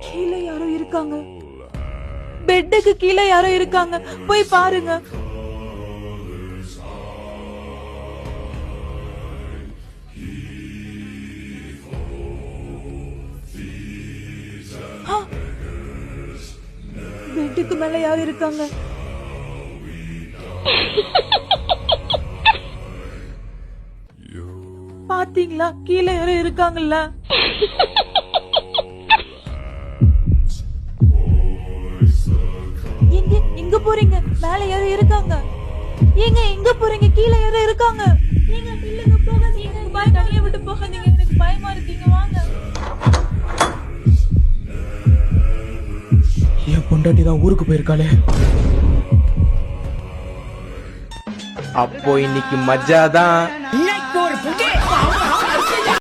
கீழே யாரோ இருக்காங்க. பெட்டுக்கு கீழே யாரோ இருக்காங்க. போய் பாருங்க. பெட்டுக்கு மேல யாரோ இருக்காங்க. பாத்தீங்களா? கீழே யாரோ இருக்காங்கல்ல. எங்க போறீங்க? மேல யாரோ இருக்காங்க. ஏங்க எங்க போறீங்க? கீழே யாரோ இருக்காங்க. நீங்க இல்லங்க போகாதீங்க. பாய் தனியா விட்டு போகாதீங்க. எனக்கு பயமா இருக்கீங்க. வாங்க. என் பொண்டாட்டி தான் ஊருக்கு போயிருக்காளே. அப்போ இன்னைக்கு மஜாதான்.